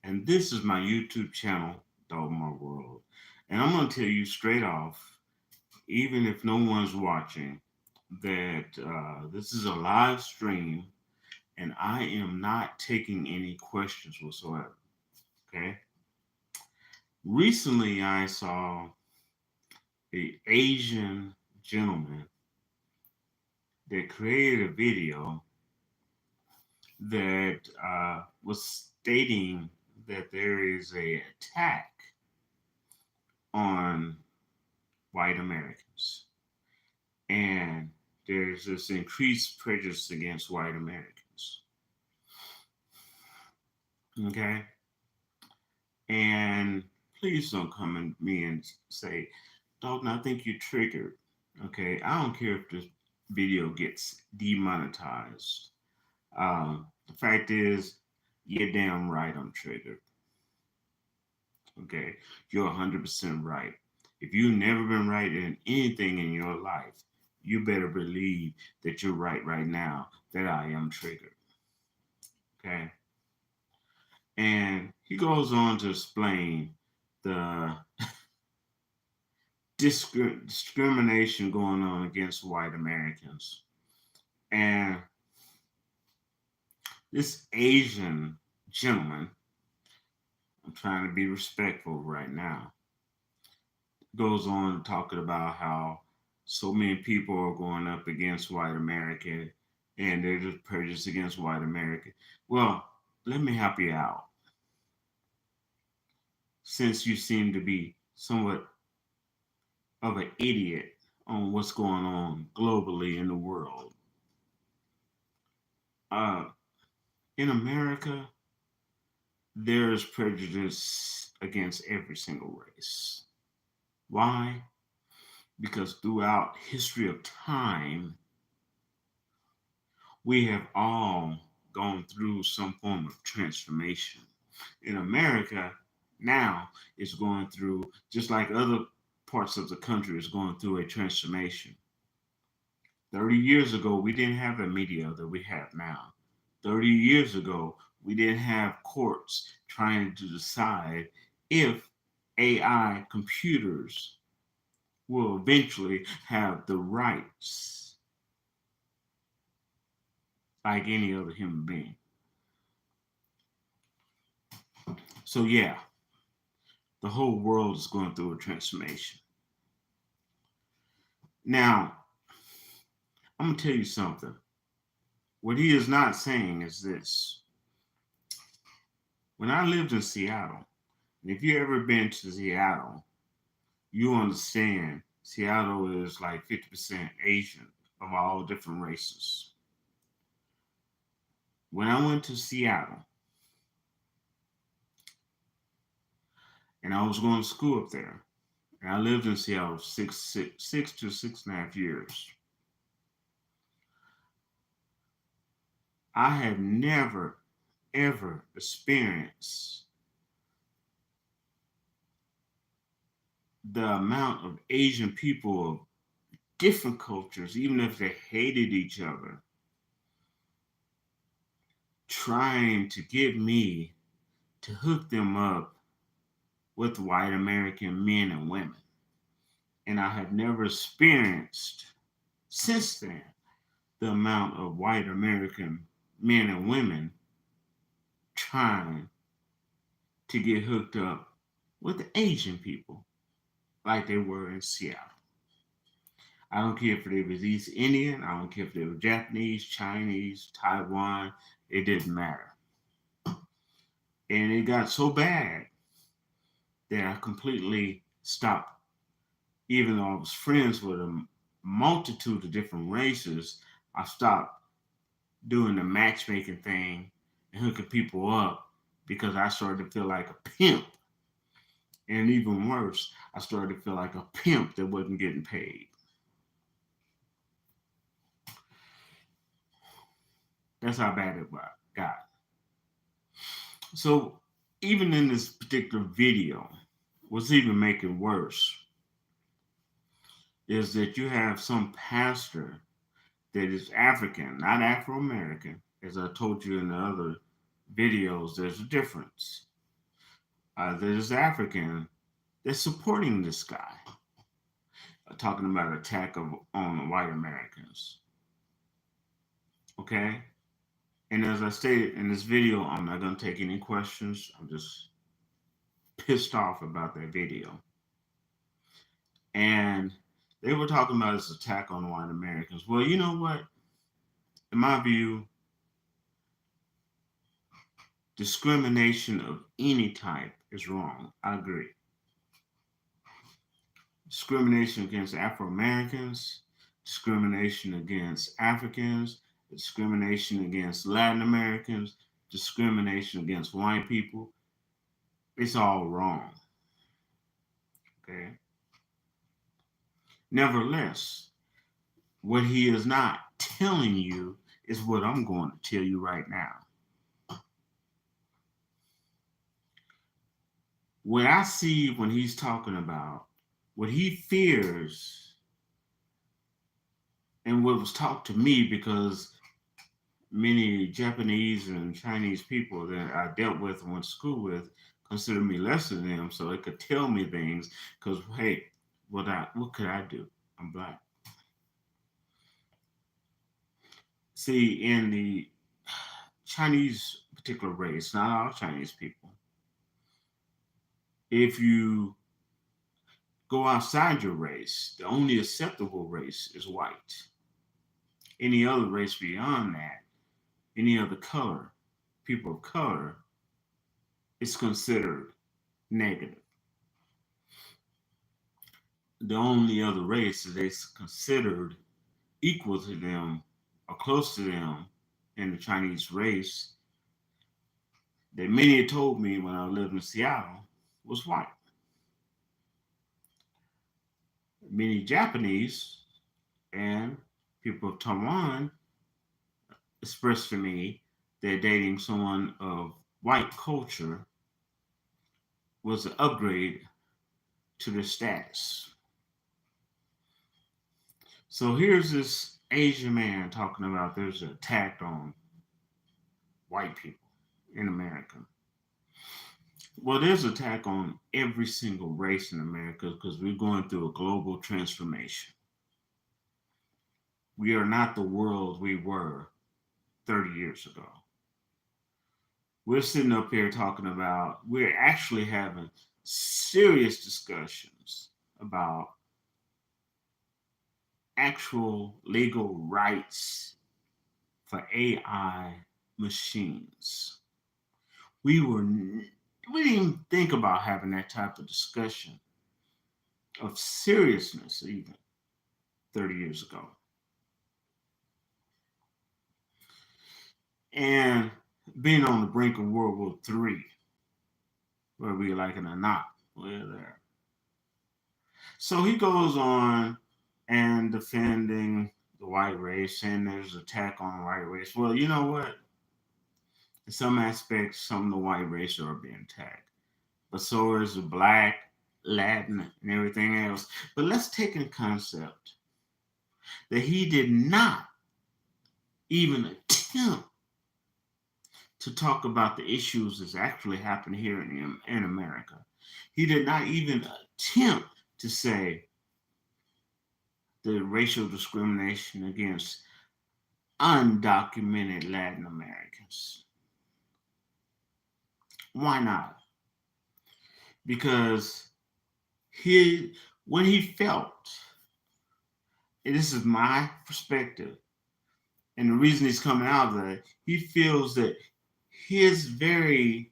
and this is my YouTube channel, Dalton World. And I'm going to tell you straight off, even if no one's watching, that this is a live stream and I am not taking any questions whatsoever. Okay. Recently, I saw an Asian gentleman that created a video that was stating that there is a attack on white Americans, and there's this increased prejudice against white Americans. Okay, and please don't come at me and say, Dalton, I think you triggered. Okay, I don't care if this video gets demonetized. The fact is, you're damn right I'm triggered. Okay, you're 100% right. If you've never been right in anything in your life, you better believe that you're right now, that I am triggered. Okay, and he goes on to explain the discrimination going on against white Americans. And this Asian gentleman, I'm trying to be respectful right now, goes on talking about how so many people are going up against white America and they're just prejudiced against white America. Well, let me help you out. Since you seem to be somewhat of an idiot on what's going on globally in the world. Uh, in America, there is prejudice against every single race. Why? Because throughout history of time, we have all gone through some form of transformation. In America, now is going through, just like other parts of the country is going through a transformation. 30 years ago, we didn't have the media that we have now. 30 years ago, we didn't have courts trying to decide if AI computers will eventually have the rights like any other human being. So, yeah, the whole world is going through a transformation. Now, I'm going to tell you something. What he is not saying is this. When I lived in Seattle, and if you've ever been to Seattle, you understand Seattle is like 50% Asian of all different races. When I went to Seattle, and I was going to school up there, and I lived in Seattle six to 6.5 years. I have never, ever experienced the amount of Asian people of different cultures, even if they hated each other, trying to get me to hook them up with white American men and women. And I have never experienced since then the amount of white American men and women trying to get hooked up with the Asian people like they were in Seattle. I don't care if they were East Indian, I don't care if they were Japanese, Chinese, Taiwan, it didn't matter. And it got so bad that I completely stopped. Even though I was friends with a multitude of different races, I stopped doing the matchmaking thing and hooking people up because I started to feel like a pimp. And even worse, I started to feel like a pimp that wasn't getting paid. That's how bad it got. So even in this particular video, what's even making worse is that you have some pastor that is African, not Afro American. As I told you in the other videos, there's a difference. There's African that's supporting this guy, talking about attack on white Americans. Okay? And as I stated in this video, I'm not going to take any questions. I'm just pissed off about that video. And they were talking about this attack on white Americans. Well, you know what? In my view, discrimination of any type is wrong. I agree. Discrimination against Afro Americans, discrimination against Africans, discrimination against Latin Americans, discrimination against white people. It's all wrong. Okay? Nevertheless, what he is not telling you is what I'm going to tell you right now. What I see when he's talking about what he fears and what was taught to me, because many Japanese and Chinese people that I dealt with and went to school with consider me less than them, so they could tell me things. Because hey, what could I do? I'm black. See, in the Chinese particular race, not all Chinese people, if you go outside your race, the only acceptable race is white. Any other race beyond that, any other color, people of color, is considered negative. The only other race that is considered equal to them or close to them in the Chinese race that many had told me when I lived in Seattle was white. Many Japanese and people of Taiwan expressed to me that dating someone of white culture was an upgrade to their status. So here's this Asian man talking about there's an attack on white people in America. Well, there's an attack on every single race in America because we're going through a global transformation. We are not the world we were 30 years ago. We're sitting up here talking about, we're actually having serious discussions about actual legal rights for AI machines. We didn't even think about having that type of discussion of seriousness even 30 years ago. And being on the brink of World War III, whether we like it or not, we're there. So he goes on and defending the white race, saying there's an attack on the white race. Well, you know what? In some aspects, some of the white race are being attacked, but so is the black, Latin, and everything else. But let's take in concept that he did not even attempt to talk about the issues that's actually happening here in America. He did not even attempt to say the racial discrimination against undocumented Latin Americans. Why not? Because when he felt, and this is my perspective, and the reason he's coming out of that, he feels that his very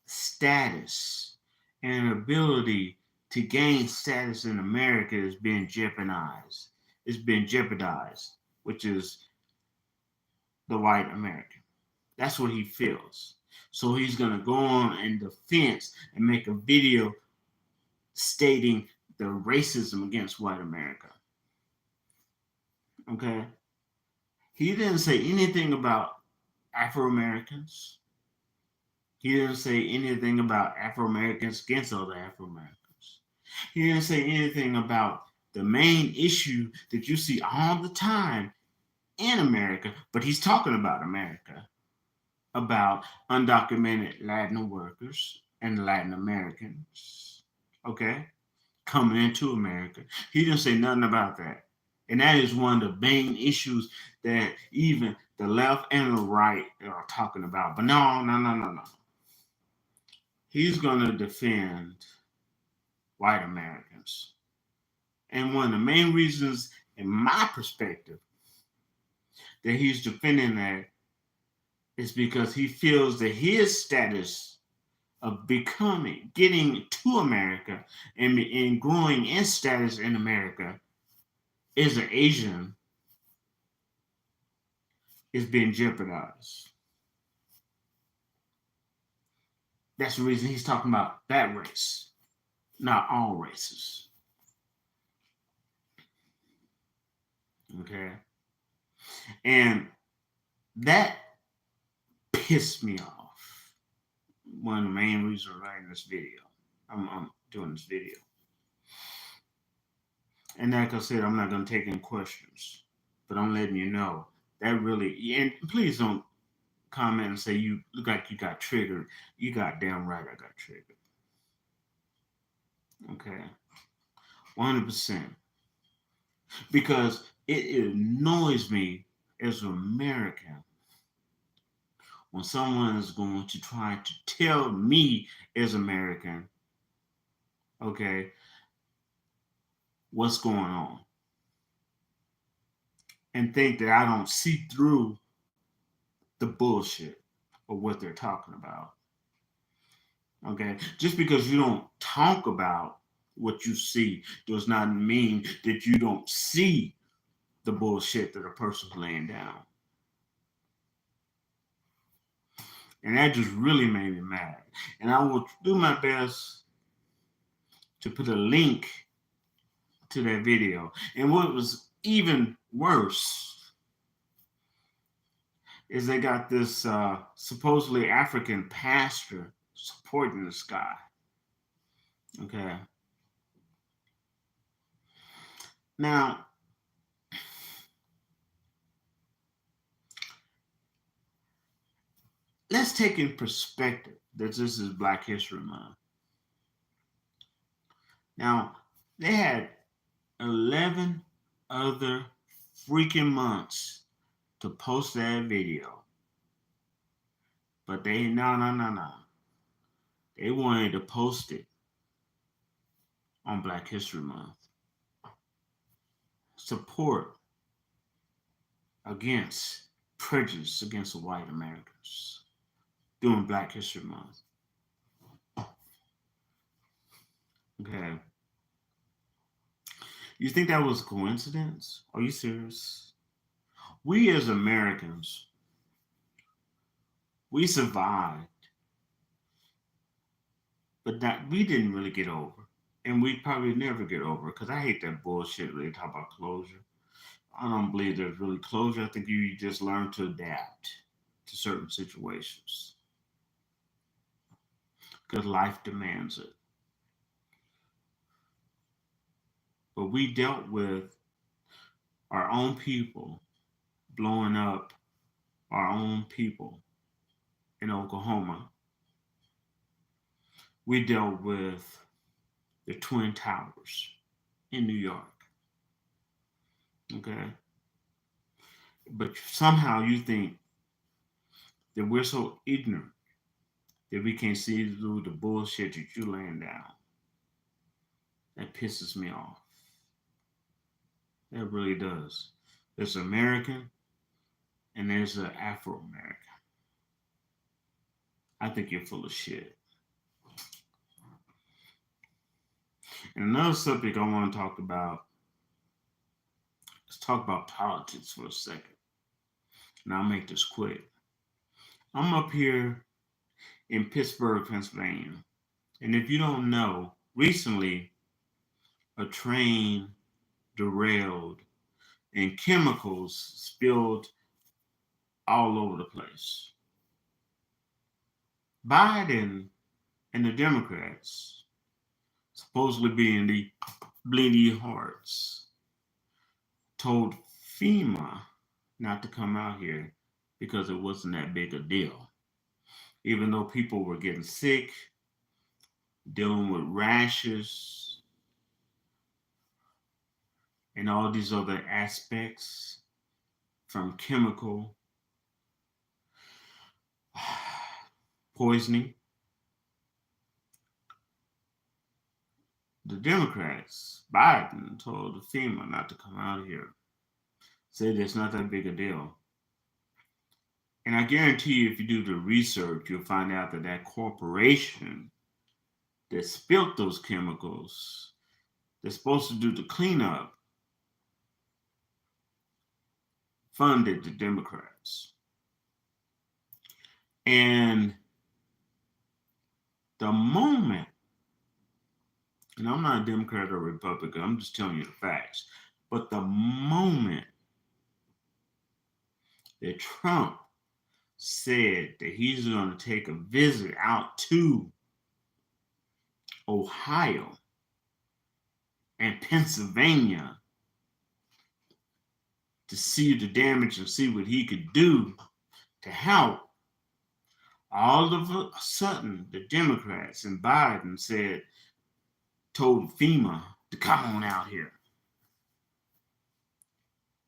status and ability to gain status in America is being jeopardized. It's been jeopardized, which is the white American. That's what he feels. So he's going to go on in defense and make a video stating the racism against white America. Okay? He didn't say anything about Afro Americans. He didn't say anything about Afro Americans against other Afro Americans. He didn't say anything about the main issue that you see all the time in America, but he's talking about America. about undocumented Latin workers and Latin Americans, okay, coming into America. He didn't say nothing about that. And that is one of the main issues that even the left and the right are talking about. But no, no, no, no, no. He's going to defend white Americans. And one of the main reasons, in my perspective, that he's defending that is because he feels that his status of getting to America and growing in status in America as an Asian is being jeopardized. That's the reason he's talking about that race, not all races. Okay? And that pissed me off. One of the main reasons I'm writing this video. I'm doing this video. And like I said, I'm not going to take any questions, but I'm letting you know that really, and please don't comment and say you look like you got triggered. You got damn right I got triggered. Okay. 100%. Because it annoys me as an American when someone is going to try to tell me as American, okay, what's going on. And think that I don't see through the bullshit of what they're talking about. Okay? Just because you don't talk about what you see does not mean that you don't see the bullshit that a person's laying down. And that just really made me mad. And I will do my best to put a link to that video. And what was even worse is they got this supposedly African pastor supporting this guy. Okay. Now, let's take in perspective that this is Black History Month. Now, they had 11 other freaking months to post that video. But they, no. They wanted to post it on Black History Month. Support against prejudice against white Americans during Black History Month. Okay. You think that was a coincidence? Are you serious? We as Americans, we survived, but that we didn't really get over. And we probably never get over because I hate that bullshit when they talk about closure. I don't believe there's really closure. I think you just learn to adapt to certain situations because life demands it. But we dealt with our own people blowing up our own people in Oklahoma. We dealt with the Twin Towers in New York. Okay? But somehow you think that we're so ignorant that we can't see through the bullshit that you're laying down. That pisses me off. That really does. There's American and there's an Afro-American. I think you're full of shit. And another subject I want to talk about, let's talk about politics for a second. And I'll make this quick. I'm up here in Pittsburgh, Pennsylvania. And if you don't know, recently a train derailed and chemicals spilled all over the place. Biden and the Democrats, supposedly being the bleeding hearts, told FEMA not to come out here because it wasn't that big a deal. even though people were getting sick, dealing with rashes, and all these other aspects from chemical poisoning. The Democrats, Biden, told the FEMA not to come out here. Said it's not that big a deal. And I guarantee you, if you do the research, you'll find out that that corporation that spilt those chemicals, that's supposed to do the cleanup, funded the Democrats. And the moment, and I'm not a Democrat or Republican, I'm just telling you the facts, but the moment that Trump said that he's going to take a visit out to Ohio and Pennsylvania to see the damage and see what he could do to help, all of a sudden the Democrats and Biden told FEMA to come on out here.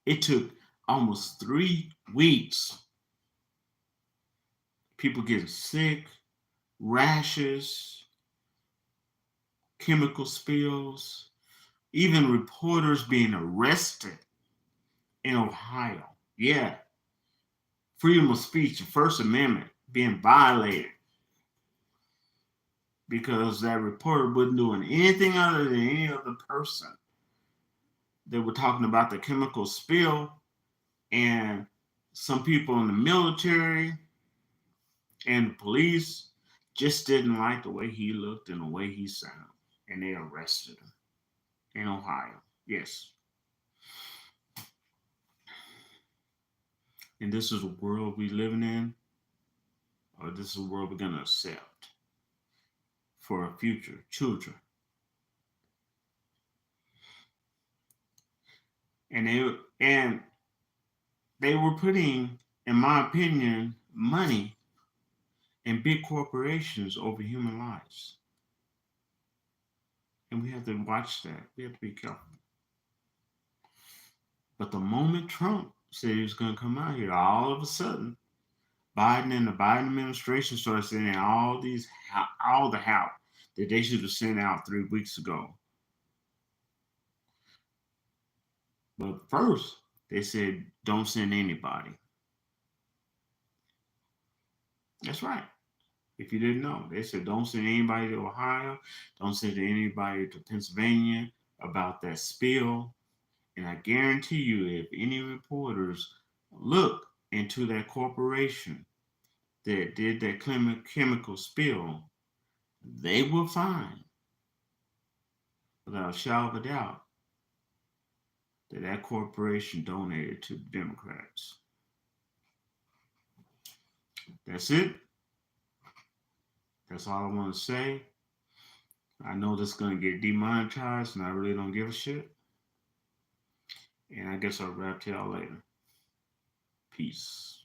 It took almost 3 weeks. People getting sick, rashes, chemical spills, even reporters being arrested in Ohio. Yeah. Freedom of speech, the First Amendment being violated because that reporter wasn't doing anything other than any other person. They were talking about the chemical spill, and some people in the military and the police just didn't like the way he looked and the way he sounded, and they arrested him in Ohio. Yes. And this is the world we living in, or this is the world we're gonna accept for our future children. And they were putting, in my opinion, money in big corporations over human lives. And we have to watch that. We have to be careful. But the moment Trump said he was going to come out here, all of a sudden, Biden and the Biden administration started sending all the help that they should have sent out 3 weeks ago. But first, they said, don't send anybody. That's right. If you didn't know, they said, don't send anybody to Ohio. Don't send anybody to Pennsylvania about that spill. And I guarantee you, if any reporters look into that corporation that did that chemical spill, they will find, without a shadow of a doubt, that that corporation donated to the Democrats. That's it. That's all I want to say. I know this is going to get demonetized, and I really don't give a shit. And I guess I'll wrap to y'all later. Peace.